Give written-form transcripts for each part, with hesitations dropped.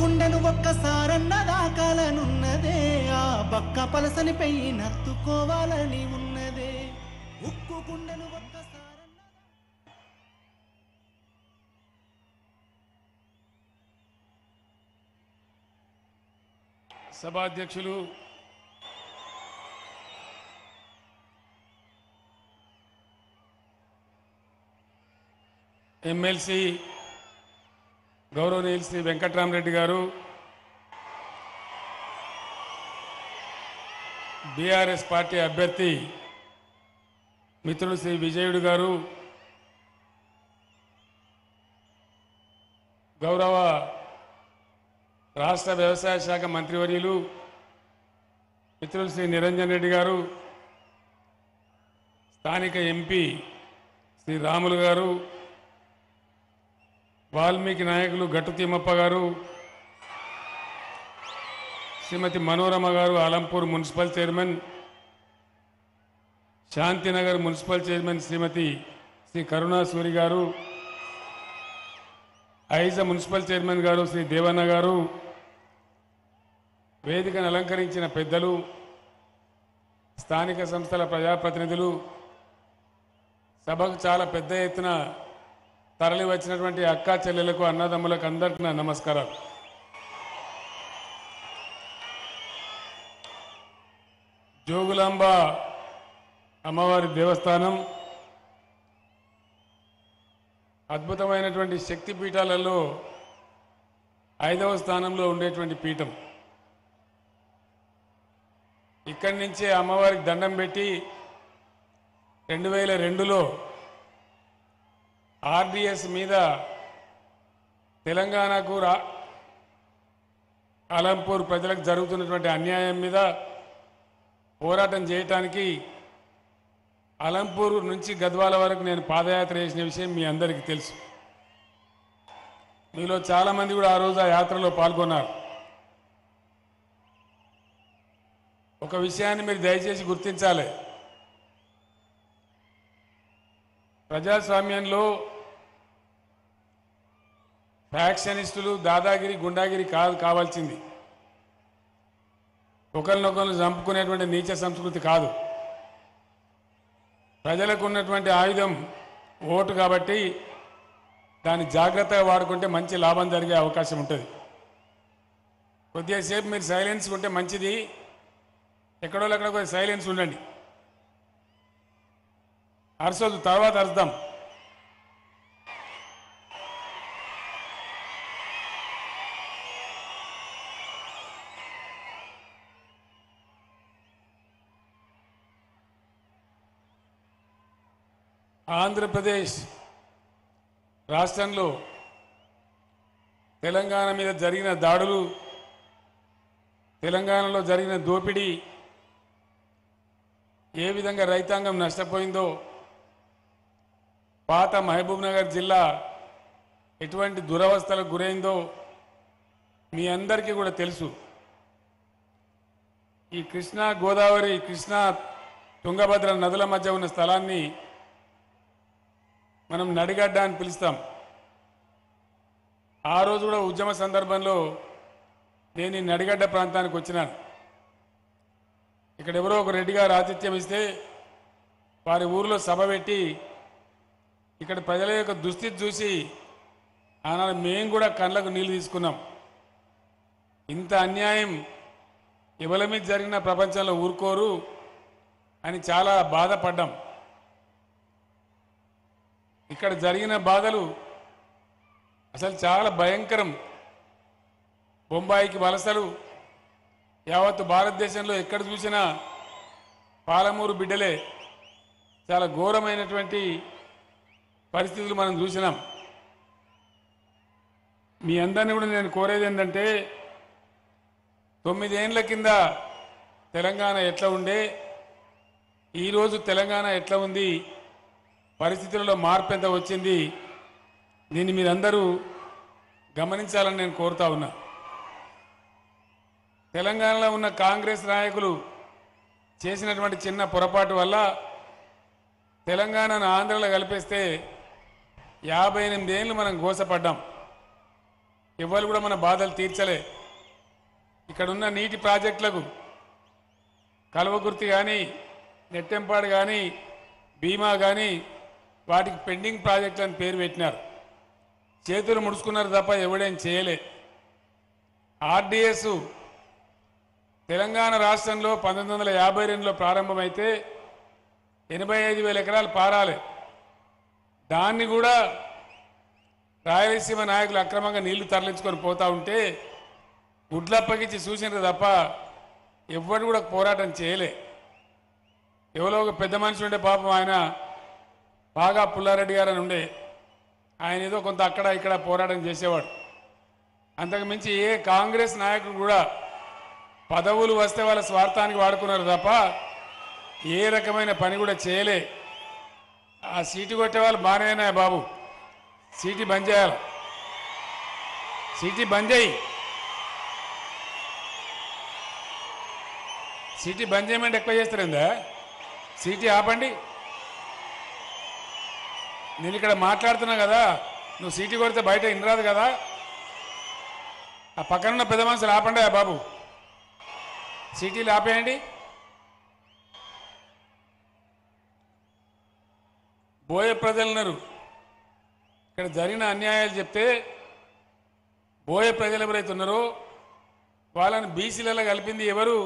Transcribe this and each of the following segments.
గుండెను ఒక్కసారన్న దాకాలనున్నదే ఆ బక్క పలసని పెయ్యి నత్తుకోవాలని ఉన్నదే ఉక్కు గుండెను ఒక్కసారన్న సభాధ్యక్షులు ఎమ్మెల్సీ గౌరవనీయులు శ్రీ వెంకట్రామరెడ్డి గారు, బీఆర్ఎస్ పార్టీ అభ్యర్థి మిత్రులు శ్రీ విజయుడు గారు, గౌరవ రాష్ట్ర వ్యవసాయ శాఖ మంత్రివర్యులు మిత్రులు శ్రీ నిరంజన్ రెడ్డి గారు, స్థానిక ఎంపీ శ్రీ రాములు గారు, వాల్మీకి నాయకులు గట్టు తిమ్మప్ప గారు, Srimati Manorama garu, Alampur municipal chairman, Shantinagar municipal chairman Srimati Sri Karuna Suri గారు, ఐజ మున్సిపల్ చైర్మన్ గారు శ్రీ దేవన్న గారు, వేదికను అలంకరించిన పెద్దలు, స్థానిక సంస్థల ప్రజాప్రతినిధులు, సభకు చాలా పెద్ద ఎత్తున తరలి వచ్చినటువంటి అక్కా చెల్లెలకు, అన్నదమ్ములకు అందరికీ నా నమస్కారాలు. జోగులాంబ అమ్మవారి దేవస్థానం అద్భుతమైనటువంటి శక్తి పీఠాలలో 5వ స్థానంలో ఉండేటువంటి పీఠం. ఇక్కడి నుంచే అమ్మవారికి దండం పెట్టి 2002లో ఆర్డిఎస్ మీద తెలంగాణకు ఆలంపూర్ ప్రజలకు జరుగుతున్నటువంటి అన్యాయం మీద పోరాటం చేయటానికి ఆలంపూర్ నుంచి గద్వాల వరకు నేను పాదయాత్ర చేసిన విషయం మీ అందరికీ తెలుసు. మీలో చాలామంది కూడా ఆ రోజు ఆ యాత్రలో పాల్గొన్నారు. ఒక విషయాన్ని మీరు దయచేసి గుర్తించాలి. ప్రజాస్వామ్యంలో ఫ్యాక్షనిస్టులు, దాదాగిరి, గుండాగిరి కావాల్సింది. ఒకరినొకరు చంపుకునేటువంటి నీచ సంస్కృతి కాదు. ప్రజలకు ఉన్నటువంటి ఆయుధం ఓటు కాబట్టి దాన్ని జాగ్రత్తగా వాడుకుంటే మంచి లాభం జరిగే అవకాశం ఉంటుంది. కొద్దిసేపు మీరు సైలెన్స్ ఉంటే మంచిది. ఎక్కడోళ్ళక్కడ కొద్దిగా సైలెన్స్ ఉండండి. అరసొద్దు, తర్వాత అరుద్దాం. ఆంధ్రప్రదేశ్ రాష్ట్రంలో తెలంగాణ మీద జరిగిన దాడులు, తెలంగాణలో జరిగిన దోపిడీ, ఏ విధంగా రైతాంగం నష్టపోయిందో, పాత మహబూబ్ నగర్ జిల్లా ఎటువంటి దురవస్థలకు గురైందో మీ అందరికీ కూడా తెలుసు. ఈ కృష్ణా గోదావరి, కృష్ణా తుంగభద్ర నదుల మధ్య ఉన్న స్థలాన్ని మనం నడిగడ్డ అని పిలుస్తాం. ఆ రోజు కూడా ఉద్యమ సందర్భంలో నేను ఈ నడిగడ్డ ప్రాంతానికి వచ్చినాను. ఇక్కడ ఎవరో ఒక రెడ్డి గారు ఆతిథ్యం ఇస్తే వారి ఊరిలో సభ పెట్టి ఇక్కడ ప్రజల యొక్క దుస్థితి చూసి ఆనాడు మేము కూడా కళ్ళకు నీళ్లు తీసుకున్నాం. ఇంత అన్యాయం ఎవరి మీద జరిగిన ప్రపంచంలో ఊరుకోరు అని చాలా బాధపడ్డాం. ఇక్కడ జరిగిన బాధలు అసలు చాలా భయంకరం. బొంబాయికి వలసలు, యావత్తు భారతదేశంలో ఎక్కడ చూసినా పాలమూరు బిడ్డలే. చాలా ఘోరమైనటువంటి పరిస్థితులు మనం చూసినాం. మీ అందరినీ కూడా నేను కోరేది ఏంటంటే 9 ఏళ్ల కింద తెలంగాణ ఎట్లా ఉండే, ఈరోజు తెలంగాణ ఎట్లా ఉంది, పరిస్థితులలో మార్పు ఎంత వచ్చింది, దీన్ని మీరందరూ గమనించాలని నేను కోరుతా ఉన్నా. తెలంగాణలో ఉన్న కాంగ్రెస్ నాయకులు చేసినటువంటి చిన్న పొరపాటు వల్ల తెలంగాణను ఆంధ్రలో కలిపేస్తే 58 ఏళ్ళు మనం గోసపడ్డాం. ఎవరు కూడా మన బాధలు తీర్చలే. ఇక్కడున్న నీటి ప్రాజెక్టులకు కల్వకుర్తి కానీ, నెట్టెంపాడు కానీ, భీమా కానీ వాటికి పెండింగ్ ప్రాజెక్టులు అని పేరు పెట్టినారు. చేతులు ముడుచుకున్నారు తప్ప ఎవడేం చేయలే. ఆర్డీఎస్ తెలంగాణ రాష్ట్రంలో 1952లో ప్రారంభమైతే 85,000 ఎకరాలు పారాలి. దాన్ని కూడా రాయలసీమ నాయకులు అక్రమంగా నీళ్లు తరలించుకొని పోతా ఉంటే గుడ్లప్పగించి చూసినారు తప్ప ఎవ్వరు కూడా పోరాటం చేయలే. ఎవరో ఒక పెద్ద మనిషి ఉండే పాపం, ఆయన బాగా పుల్లారెడ్డి గారు అని ఉండే, ఆయన ఏదో కొంత అక్కడ ఇక్కడ పోరాటం చేసేవాడు. అంతకు మించి ఏ కాంగ్రెస్ నాయకుడు కూడా పదవులు వస్తే వాళ్ళ స్వార్థానికి వాడుకున్నారు తప్ప ఏ రకమైన పని కూడా చేయలే. ఆ సీటు కొట్టే వాళ్ళు బాగానే బాబు, సీటీ బంద్ చేయాలి, సీటీ బంద్ చేయి, సీటీ బంద్ చేయమంటే ఎక్కువ చేస్తారేందా? సీటీ ఆపండి. నేను ఇక్కడ మాట్లాడుతున్నా కదా, నువ్వు సీటీ కొడితే బయట ఇనరాదు కదా. ఆ పక్కనున్న పెద్ద మనుషులు ఆపండి బాబు, సీటీలు ఆపేయండి. బోయ ప్రజలున్నారు, ఇక్కడ జరిగిన అన్యాయాలు చెప్తే బోయ ప్రజలు ఎవరైతే ఉన్నారో వాళ్ళని బీసీలలో కలిపింది ఎవరు?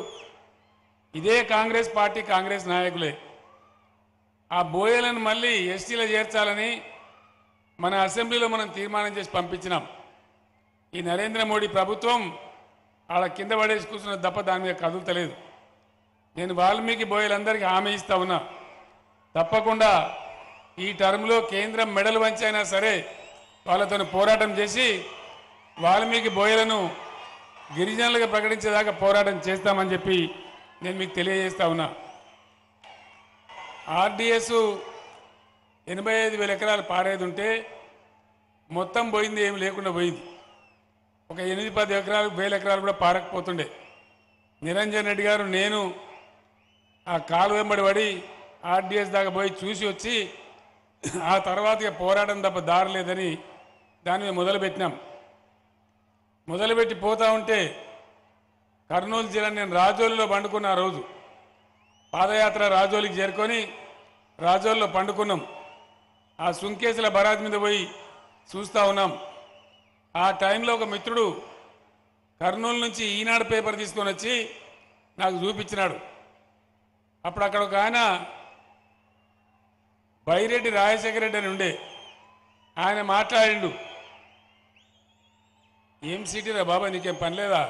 ఇదే కాంగ్రెస్ పార్టీ, కాంగ్రెస్ నాయకులే. ఆ బోయలను మళ్ళీ ఎస్టీలో చేర్చాలని మన అసెంబ్లీలో మనం తీర్మానం చేసి పంపించినాం. ఈ నరేంద్ర మోడీ ప్రభుత్వం ఆడ కింద పడేసి కూర్చున్న తప్ప దాని మీద కదులుతలేదు. నేను వాల్మీకి బోయలందరికీ హామీ ఇస్తా ఉన్నా, తప్పకుండా ఈ టర్మ్లో కేంద్రం మెడలు వంచైనా సరే వాళ్ళతో పోరాటం చేసి వాల్మీకి బోయలను గిరిజనులుగా ప్రకటించేదాకా పోరాటం చేస్తామని చెప్పి నేను మీకు తెలియజేస్తా ఉన్నా. ఆర్డీఎస్ 85,000 ఎకరాలు పారేది ఉంటే మొత్తం పోయింది, ఏమి లేకుండా పోయింది. ఒక 8-10 ఎకరాలు 1,000 ఎకరాలు కూడా పారకపోతుండే. నిరంజన్ రెడ్డి గారు నేను ఆ కాలు వెంబడి పడి ఆర్డీఎస్ దాకా పోయి చూసి వచ్చి ఆ తర్వాత ఇక పోరాటం తప్ప దారి లేదని దాని మీద మొదలుపెట్టినాం. మొదలుపెట్టి పోతా ఉంటే కర్నూలు జిల్లా నేను రాజోలులో పండుకున్న ఆ రోజు పాదయాత్ర రాజోలికి చేరుకొని రాజోల్లో పండుకున్నాం. ఆ సుంకేసుల బరాజ్ మీద పోయి చూస్తూ ఉన్నాం. ఆ టైంలో ఒక మిత్రుడు కర్నూలు నుంచి ఈనాడు పేపర్ తీసుకొని వచ్చి నాకు చూపించినాడు. అప్పుడు అక్కడ ఒక ఆయన బైరెడ్డి రాజశేఖర రెడ్డి అని ఉండే, ఆయన మాట్లాడిండు, ఏం సీటీ రా బాబా, నీకేం పని లేదా,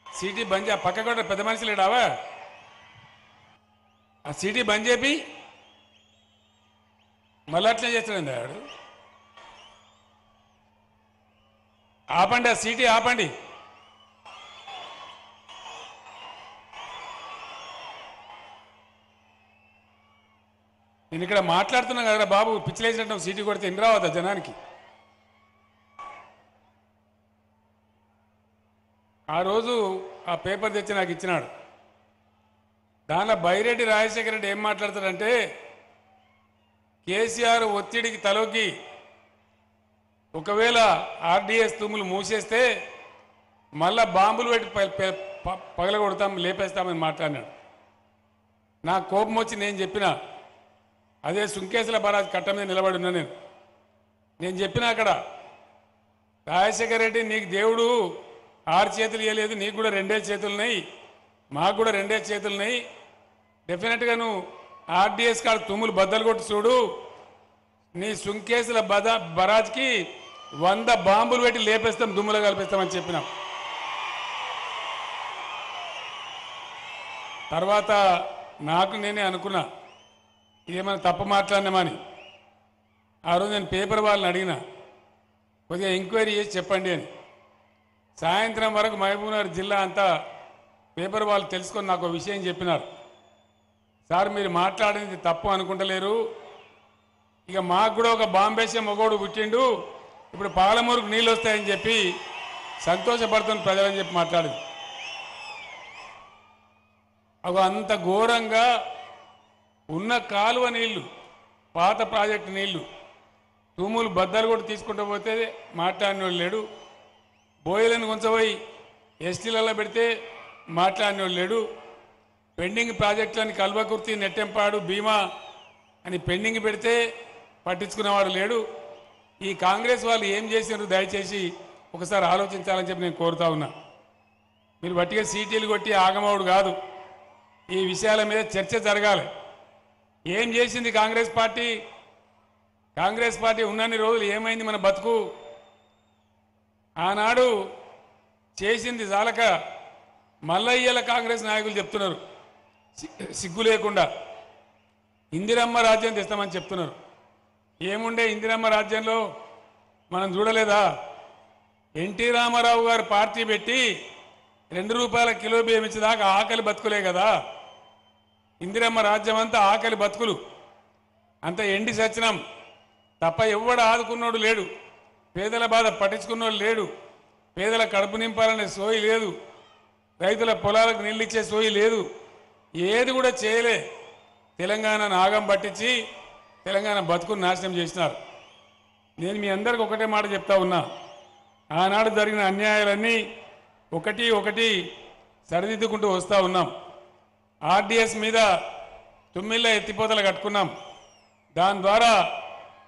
సీటీ బంద్ చే, పక్క కూడా పెద్ద మనిషి లేడావా, ఆ సీటీ బంద్ చేపి మళ్ళీ అట్లే చేస్తాడండి ఆడు. ఆపండి, ఆ సీటీ ఆపండి. నేను ఇక్కడ మాట్లాడుతున్నా కదా బాబు, పిచ్చిలేసినట్టు సీటీ కొడితే ఎన్ని రావద్దా జనానికి? ఆ రోజు ఆ పేపర్ తెచ్చి నాకు ఇచ్చినాడు. దానిలో బైరెడ్డి రాజశేఖర రెడ్డి ఏం మాట్లాడతాడంటే, కేసీఆర్ ఒత్తిడికి తలొగ్గి ఒకవేళ ఆర్డీఎస్ తుమ్ములు మూసేస్తే మళ్ళా బాంబులు పెట్టి పగలగొడతాం, లేపేస్తామని మాట్లాడినాడు. నాకు కోపం వచ్చి నేను చెప్పిన, అదే సుంకేసుల బరాజ్ కట్ట మీద నిలబడి ఉన్నా నేను చెప్పిన అక్కడ, రాజశేఖర రెడ్డి నీకు దేవుడు 6 చేతులు ఇవ్వలేదు, నీకు కూడా 2 చేతులున్నాయి, మాకు కూడా 2 చేతులున్నాయి, డెఫినెట్గా నువ్వు ఆర్డీఎస్ కాడ తుమ్ములు బద్దలు కొట్టి చూడు, నీ సుంకేసుల బరాజ్కి 100 బాంబులు పెట్టి లేపేస్తాం, దుమ్ములో కలిపేస్తామని చెప్పినాం. తర్వాత నాకు నేనే అనుకున్నా, ఇదేమైనా తప్పు మాట్లాడినామని. ఆ రోజు నేను పేపర్ వాళ్ళని అడిగిన, కొద్దిగా ఎంక్వైరీ చేసి చెప్పండి అని. సాయంత్రం వరకు మహబూబ్నగర్ జిల్లా అంతా పేపర్ వాళ్ళు తెలుసుకొని నాకు ఒక విషయం చెప్పినారు. సార్ మీరు మాట్లాడింది తప్పు అనుకుంటలేరు, ఇక మాకు కూడా ఒక బాంబేసే మొగోడు పుట్టిండు, ఇప్పుడు పాలమూరుకు నీళ్ళు వస్తాయని చెప్పి సంతోషపడుతున్న ప్రజలని చెప్పి మాట్లాడింది. అంత ఘోరంగా ఉన్న కాలువ నీళ్లు, పాత ప్రాజెక్టు నీళ్లు తూములు బద్దలు కూడా తీసుకుంటూ పోతే మాట్లాడినోడు లేడు. బోయలను కొంచెపోయి ఎస్టీలలో పెడితే మాట్లాడినోడు లేడు. పెండింగ్ ప్రాజెక్టులని కల్వకుర్తి, నెట్టెంపాడు, భీమా అని పెండింగ్ పెడితే పట్టించుకునేవాడు లేడు. ఈ కాంగ్రెస్ వాళ్ళు ఏం చేసినారు దయచేసి ఒకసారి ఆలోచించాలని చెప్పి నేను కోరుతా ఉన్నా. మీరు బట్టిగా సీటీలు కొట్టి ఆగమవుడు కాదు, ఈ విషయాల మీద చర్చ జరగాలి. ఏం చేసింది కాంగ్రెస్ పార్టీ? కాంగ్రెస్ పార్టీ ఉన్నన్ని రోజులు ఏమైంది మన బతుకు? ఆనాడు చేసింది చాలక మల్లయ్యల కాంగ్రెస్ నాయకులు చెప్తున్నారు సిగ్గు లేకుండా ఇందిరమ్మ రాజ్యం తెస్తామని చెప్తున్నారు. ఏముండే ఇందిరమ్మ రాజ్యంలో మనం చూడలేదా? ఎన్టీ రామారావు గారు పార్టీ పెట్టి 2 రూపాయల కిలో బియ్యం ఇచ్చేదాకా ఆకలి బతుకులే కదా. ఇందిరమ్మ రాజ్యం అంతా ఆకలి బతుకులు, అంత ఎండి సచ్చినం తప్ప ఎవ్వడు ఆదుకున్నోడు లేడు. పేదల బాధ పట్టించుకున్నోడు లేడు. పేదల కడుపు నింపాలనే సోయి లేదు. రైతుల పొలాలకు నీళ్ళు ఇచ్చే సోయి లేదు. ఏది కూడా చేయలే. తెలంగాణ నాగం పట్టించి తెలంగాణ బతుకుని నాశనం చేసినారు. నేను మీ అందరికి ఒకటే మాట చెప్తా ఉన్నా, ఆనాడు జరిగిన అన్యాయాలన్నీ ఒకటి ఒకటి సరిదిద్దుకుంటూ వస్తూ ఉన్నాం. ఆర్డీఎస్ మీద 9 ఎత్తిపోతలు కట్టుకున్నాం. దాని ద్వారా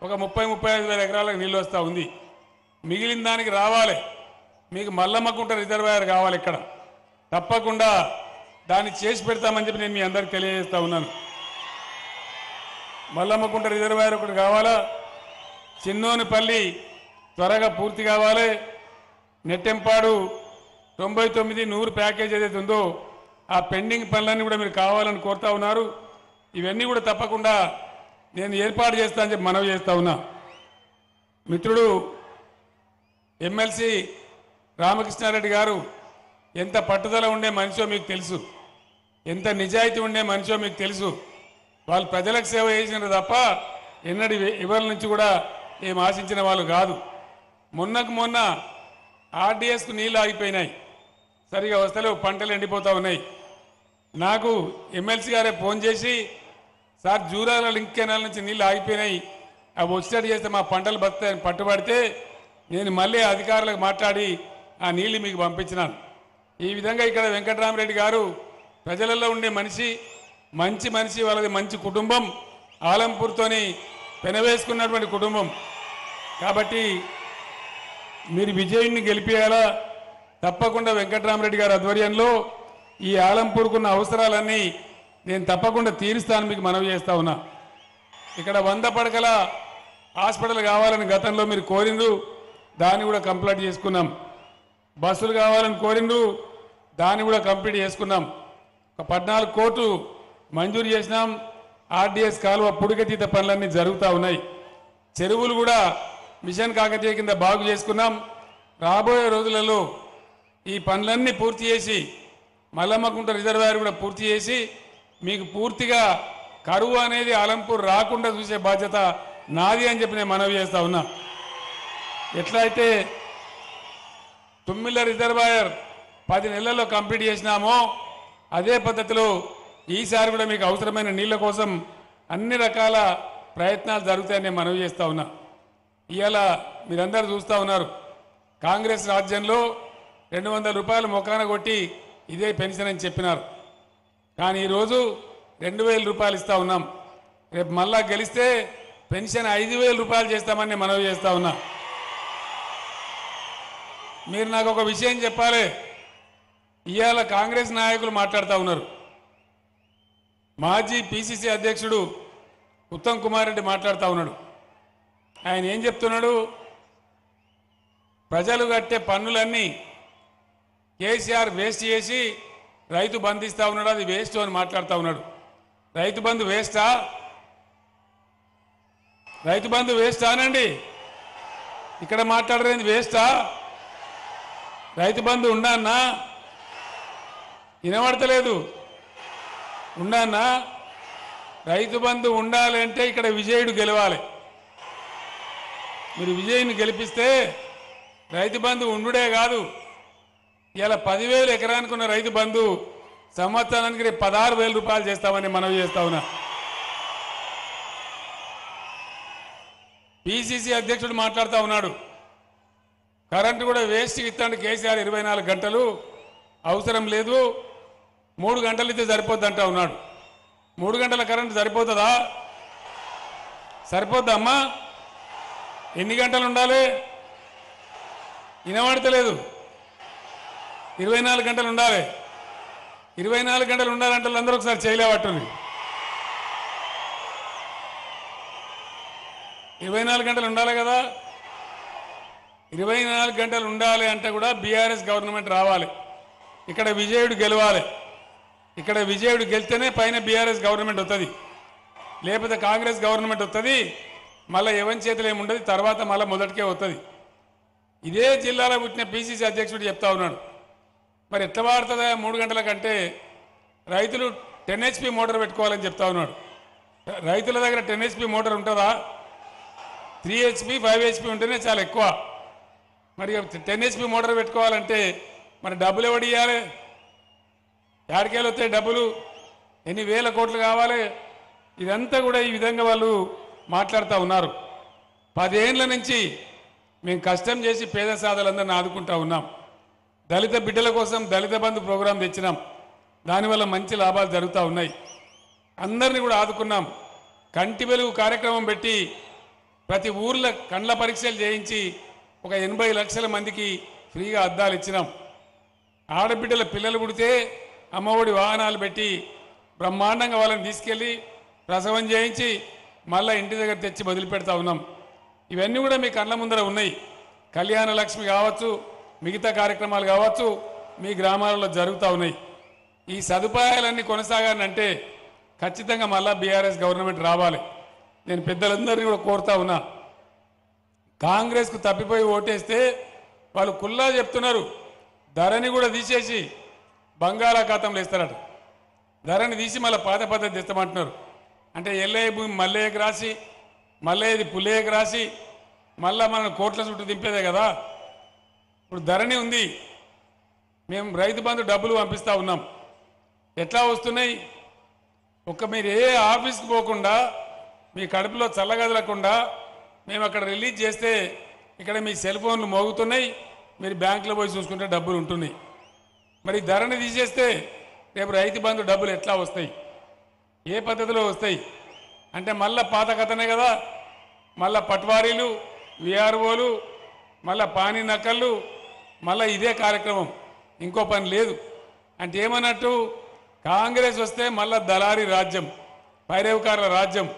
ఒక 30-35 వేల ఎకరాలకు నీళ్ళు వస్తూ ఉంది. మిగిలిన దానికి రావాలి. మీకు మల్లమ్మకుంట రిజర్వాయర్ కావాలి. ఇక్కడ తప్పకుండా దాన్ని చేసి పెడతామని చెప్పి నేను మీ అందరికి తెలియజేస్తా ఉన్నాను. మల్లమ్మకుంట రిజర్వాయర్ ఒకటి కావాలా, చిన్నోనిపల్లి త్వరగా పూర్తి కావాలి, నెట్టెంపాడు 99-100 ప్యాకేజ్ ఏదైతే ఉందో ఆ పెండింగ్ పనులన్నీ కూడా మీరు కావాలని కోరుతా ఉన్నారు. ఇవన్నీ కూడా తప్పకుండా నేను ఏర్పాటు చేస్తా అని చెప్పి మనవి చేస్తా ఉన్నా. మిత్రుడు ఎమ్మెల్సీ రామకృష్ణారెడ్డి గారు ఎంత పట్టుదల ఉండే మనిషో మీకు తెలుసు, ఎంత నిజాయితీ ఉండే మనిషో మీకు తెలుసు. వాళ్ళు ప్రజలకు సేవ చేసినారు తప్ప ఎన్నడి ఇవాళ నుంచి కూడా ఏం ఆశించిన వాళ్ళు కాదు. మొన్న ఆర్డీఎస్కు నీళ్ళు ఆగిపోయినాయి, సరిగా వస్తలేవు, పంటలు ఎండిపోతూ ఉన్నాయి. నాకు ఎమ్మెల్సీ గారే ఫోన్ చేసి, సార్ జూరాల లింక్ కెనాల్ నుంచి నీళ్ళు ఆగిపోయినాయి, అవి వచ్చేటట్టు చేస్తే మా పంటలు బతాయని పట్టుబడితే నేను మళ్ళీ అధికారులకు మాట్లాడి ఆ నీళ్ళు మీకు పంపించినాను. ఈ విధంగా ఇక్కడ వెంకటరామరెడ్డి గారు ప్రజలలో ఉండే మనిషి, మంచి మనిషి, వాళ్ళది మంచి కుటుంబం, ఆలంపూర్తోని పెనవేసుకున్నటువంటి కుటుంబం. కాబట్టి మీరు విజయుడిని గెలిపేయాలా. తప్పకుండా వెంకటరామరెడ్డి గారి ఆధ్వర్యంలో ఈ ఆలంపూర్కున్న అవసరాలన్నీ నేను తప్పకుండా తీరుస్తాను మీకు మనవి చేస్తా ఉన్నా. ఇక్కడ 100 పడకల హాస్పిటల్ కావాలని గతంలో మీరు కోరిండ్రు, దాన్ని కూడా కంప్లీట్ చేసుకున్నాం. బస్సులు కావాలని కోరిండ్రు, దాన్ని కూడా కంప్లీట్ చేసుకున్నాం. ఒక 14 కోట్లు మంజూరు చేసినాం. ఆర్డీఎస్ కాలువ పుడికతీత పనులన్నీ జరుగుతూ ఉన్నాయి. చెరువులు కూడా మిషన్ కాకతీయ కింద బాగు చేసుకున్నాం. రాబోయే రోజులలో ఈ పనులన్నీ పూర్తి చేసి మల్లమ్మకుంట రిజర్వాయర్ కూడా పూర్తి చేసి మీకు పూర్తిగా కరువు అనేది ఆలంపూర్ రాకుండా చూసే బాధ్యత నాది అని చెప్పి నేను మనవి చేస్తా ఉన్నా. ఎట్లా అయితే 9 రిజర్వాయర్ 10 నెలల్లో కంప్లీట్ చేసినామో అదే పద్ధతిలో ఈసారి కూడా మీకు అవసరమైన నీళ్ల కోసం అన్ని రకాల ప్రయత్నాలు జరుగుతాయని నేను మనవి చేస్తా ఉన్నా. ఇవాళ మీరందరూ చూస్తూ ఉన్నారు, కాంగ్రెస్ రాజ్యంలో 200 రూపాయలు మొకాన కొట్టి ఇదే పెన్షన్ అని చెప్పినారు. కానీ ఈరోజు 2000 రూపాయలు ఇస్తా ఉన్నాం. రేపు మళ్ళా గెలిస్తే పెన్షన్ 5000 రూపాయలు చేస్తామని నేను మనవి చేస్తా ఉన్నా. మీరు నాకు ఒక విషయం చెప్పాలి. ఇవాళ కాంగ్రెస్ నాయకులు మాట్లాడుతూ ఉన్నారు. మాజీ పిసిసి అధ్యక్షుడు ఉత్తమ్ కుమార్ రెడ్డి మాట్లాడుతూ ఉన్నాడు. ఆయన ఏం చెప్తున్నాడు? ప్రజలు కట్టే పన్నులన్నీ కేసీఆర్ వేస్ట్ చేసి రైతు బంధు ఇస్తా ఉన్నాడు, అది వేస్ట్ అని మాట్లాడుతూ ఉన్నాడు. రైతు బంధు వేస్టా? రైతు బంధు వేస్టా అనండి. ఇక్కడ మాట్లాడరేంది వేస్టా? రైతు బంధు ఉండన్నా? వినబడతలేదు. ఉండన్నా? రైతు బంధు ఉండాలంటే ఇక్కడ విజయుడు గెలవాలి. మీరు విజయుని గెలిపిస్తే రైతు బంధు ఉండుడే కాదు, ఇలా 10,000 ఎకరానికి ఉన్న రైతు బంధు సంవత్సరానికి 16,000 రూపాయలు చేస్తామని మనవి చేస్తా ఉన్నా. పిసిసి అధ్యక్షుడు మాట్లాడుతూ ఉన్నాడు. కరెంటు కూడా వేస్ట్కి ఇస్తాడు కేసీఆర్ 24 గంటలు అవసరం లేదు, 3 గంటలు ఇస్తే సరిపోద్ది అంటా ఉన్నాడు. 3 గంటల కరెంటు సరిపోతుందా? సరిపోద్దా అమ్మా? ఎన్ని గంటలు ఉండాలి? వినబడతలేదు. 24 గంటలు ఉండాలి. 24 గంటలు ఉండాలంటే అందరూ ఒకసారి చేయలేవట్టుంది. 24 గంటలు ఉండాలి కదా. 24 గంటలు ఉండాలి అంటే కూడా బీఆర్ఎస్ గవర్నమెంట్ రావాలి, ఇక్కడ విజయుడు గెలవాలి. ఇక్కడ విజయుడు గెలిస్తేనే పైన బీఆర్ఎస్ గవర్నమెంట్ వస్తుంది, లేకపోతే కాంగ్రెస్ గవర్నమెంట్ వస్తుంది. మళ్ళీ ఎవరి చేతులు ఏముండదు, తర్వాత మళ్ళీ మొదటికే వస్తుంది. ఇదే జిల్లాలో పుట్టిన పిసిసి అధ్యక్షుడు చెప్తా ఉన్నాడు. మరి ఎట్లా వాడుతుందా 3 గంటల కంటే? రైతులు 10 HP మోటార్ పెట్టుకోవాలని చెప్తా ఉన్నాడు. రైతుల దగ్గర 10 HP మోటార్ ఉంటుందా? 3 HP 5 HP ఉంటేనే చాలా ఎక్కువ. మరి 10 HP మోటార్ పెట్టుకోవాలంటే మరి డబ్బులు ఎవడు ఇవ్వాలి? యాడికేళ్ళు వస్తాయి డబ్బులు? ఎన్ని వేల కోట్లు కావాలి? ఇదంతా కూడా ఈ విధంగా వాళ్ళు మాట్లాడుతూ ఉన్నారు. 10 ఏళ్ల నుంచి మేము కష్టం చేసి పేద సాధులందరినీ ఆదుకుంటా ఉన్నాం. దళిత బిడ్డల కోసం దళిత బంధు ప్రోగ్రాం తెచ్చినాం, దానివల్ల మంచి లాభాలు జరుగుతూ ఉన్నాయి. అందరినీ కూడా ఆదుకున్నాం. కంటి వెలుగు కార్యక్రమం పెట్టి ప్రతి ఊర్లో కండ్ల పరీక్షలు చేయించి ఒక 80 లక్షల మందికి ఫ్రీగా అద్దాలు ఇచ్చినాం. ఆడబిడ్డల పిల్లలు పుడితే అమ్మఒడి వాహనాలు పెట్టి బ్రహ్మాండంగా వాళ్ళని తీసుకెళ్ళి ప్రసవం చేయించి మళ్ళీ ఇంటి దగ్గర తెచ్చి వదిలిపెడతా ఉన్నాం. ఇవన్నీ కూడా మీ కళ్ళ ముందర ఉన్నాయి. కళ్యాణ లక్ష్మి కావచ్చు, మిగతా కార్యక్రమాలు కావచ్చు, మీ గ్రామాలలో జరుగుతూ ఉన్నాయి. ఈ సదుపాయాలన్నీ కొనసాగాలంటే ఖచ్చితంగా మళ్ళా బీఆర్ఎస్ గవర్నమెంట్ రావాలి. నేను పెద్దలందరినీ కూడా కోరుతా ఉన్నా, కాంగ్రెస్కు తప్పిపోయి ఓటేస్తే వాళ్ళు కుల్లా చెప్తున్నారు ధరని కూడా తీసేసి బంగాళాఖాతంలో ఇస్తారట. ధరని తీసి మళ్ళీ పాత పద్ధతి తెస్తామంటున్నారు. అంటే ఎల్లయ్య భూమి మల్లయ్యకి రాసి, మల్లయ్యది పుల్లయ్యకి రాసి మళ్ళా మనం కోట్ల చుట్టూ దింపేదే కదా. ఇప్పుడు ధరణి ఉంది, మేము రైతు బంధు డబ్బులు పంపిస్తూ ఉన్నాం. ఎట్లా వస్తున్నాయి? మీరు ఏ ఆఫీస్కి పోకుండా మీ కడుపులో చల్లగదలకుండా మేము అక్కడ రిలీజ్ చేస్తే ఇక్కడ మీ సెల్ ఫోన్లు మోగుతున్నాయి, మీరు బ్యాంకులో పోయి చూసుకుంటే డబ్బులు ఉంటున్నాయి. మరి ధరని తీసేస్తే రేపు రైతు బంధు డబ్బులు ఎట్లా వస్తాయి? ఏ పద్ధతిలో వస్తాయి? అంటే మళ్ళా పాత కథనే కదా. మళ్ళా పట్వారీలు, విఆర్ఓలు, మళ్ళా పానీ నకళ్ళు, మళ్ళా ఇదే కార్యక్రమం, ఇంకో పని లేదు. అంటే ఏమన్నట్టు, కాంగ్రెస్ వస్తే మళ్ళా దళారీ రాజ్యం, పైరేవకారుల రాజ్యం.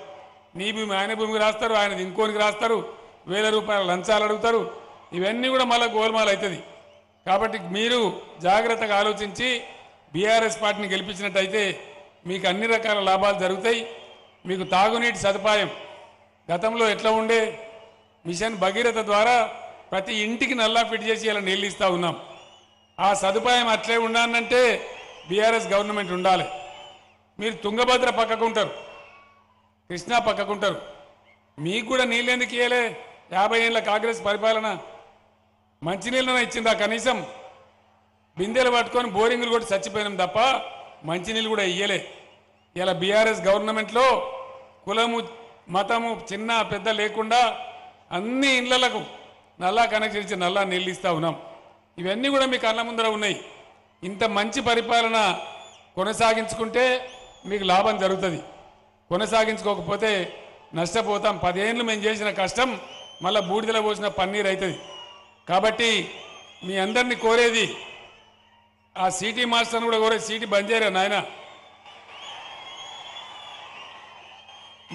నీ భూమి ఆయన భూమికి రాస్తారు, ఆయనది ఇంకోనికి రాస్తారు, 1000 రూపాయల లంచాలు అడుగుతారు. ఇవన్నీ కూడా మళ్ళీ గోల్మాల్ అవుతుంది. కాబట్టి మీరు జాగ్రత్తగా ఆలోచించి బీఆర్ఎస్ పార్టీని గెలిపించినట్టయితే మీకు అన్ని రకాల లాభాలు జరుగుతాయి. మీకు తాగునీటి సదుపాయం గతంలో ఎట్లా ఉండే, మిషన్ భగీరథ ద్వారా ప్రతి ఇంటికి నల్లా ఫిట్ చేసి ఇలా నీళ్ళు ఇస్తూ ఉన్నాం. ఆ సదుపాయం అట్లే ఉండాలంటే బీఆర్ఎస్ గవర్నమెంట్ ఉండాలి. మీరు తుంగభద్ర పక్కకుంటారు, కృష్ణా పక్కకుంటారు, మీకు కూడా నీళ్ళు ఎందుకు ఇయ్యలే? 50 ఏళ్ళ కాంగ్రెస్ పరిపాలన మంచినీళ్ళను ఇచ్చిందా? కనీసం బిందెలు పట్టుకొని బోరింగులు కూడా చచ్చిపోయినాం తప్ప మంచినీళ్ళు కూడా ఇయ్యలే. ఇలా బీఆర్ఎస్ గవర్నమెంట్లో కులము మతము చిన్న పెద్ద లేకుండా అన్ని ఇళ్లకు నల్లా కనెక్షన్ ఇచ్చి నల్లా నీళ్ళు ఇస్తూ ఉన్నాం. ఇవన్నీ కూడా మీ కళ్ళ ముందర ఉన్నాయి. ఇంత మంచి పరిపాలన కొనసాగించుకుంటే మీకు లాభం జరుగుతుంది, కొనసాగించుకోకపోతే నష్టపోతాం. 10 ఏళ్ళు మేము చేసిన కష్టం మళ్ళీ బూడిదలో పోసిన పన్నీర్ అవుతుంది. కాబట్టి మీ అందరినీ కోరేది, ఆ సిటీ మాస్టర్ని కూడా కోరే, సీటీ బంద్ చేయరా నాయన,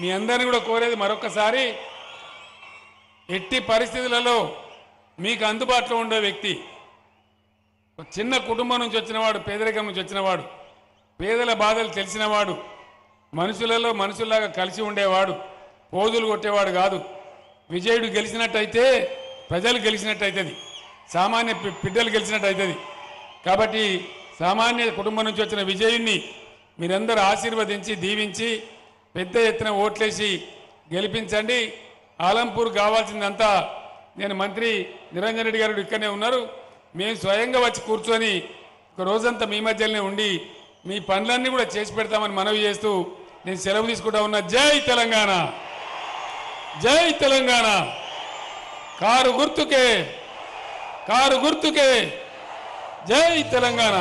మీ అందరినీ కూడా కోరేది మరొకసారి, ఎట్టి పరిస్థితులలో మీకు అందుబాటులో ఉండే వ్యక్తి, చిన్న కుటుంబం నుంచి వచ్చినవాడు, పేదరికం నుంచి వచ్చినవాడు, పేదల బాధలు తెలిసినవాడు, మనుషులలో మనుషుల్లాగా కలిసి ఉండేవాడు, పోజులు కొట్టేవాడు కాదు. విజయుడు గెలిచినట్టయితే ప్రజలు గెలిచినట్టయితుంది, సామాన్య బిడ్డలు గెలిచినట్టయితుంది. కాబట్టి సామాన్య కుటుంబం నుంచి వచ్చిన విజయుణ్ణి మీరందరూ ఆశీర్వదించి దీవించి పెద్ద ఎత్తున ఓట్లేసి గెలిపించండి. ఆలంపూర్ కావాల్సిందంతా, నేను మంత్రి నిరంజన్ రెడ్డి గారు ఇక్కడనే ఉన్నారు, మేము స్వయంగా వచ్చి కూర్చొని ఒక రోజంతా మీ మధ్యలోనే ఉండి మీ పనులన్నీ కూడా చేసి పెడతామని మనవి చేస్తూ నేను సెలవు తీసుకుంటా ఉన్నా. జై తెలంగాణ. జై తెలంగాణ కారు గుర్తుకే జై తెలంగాణ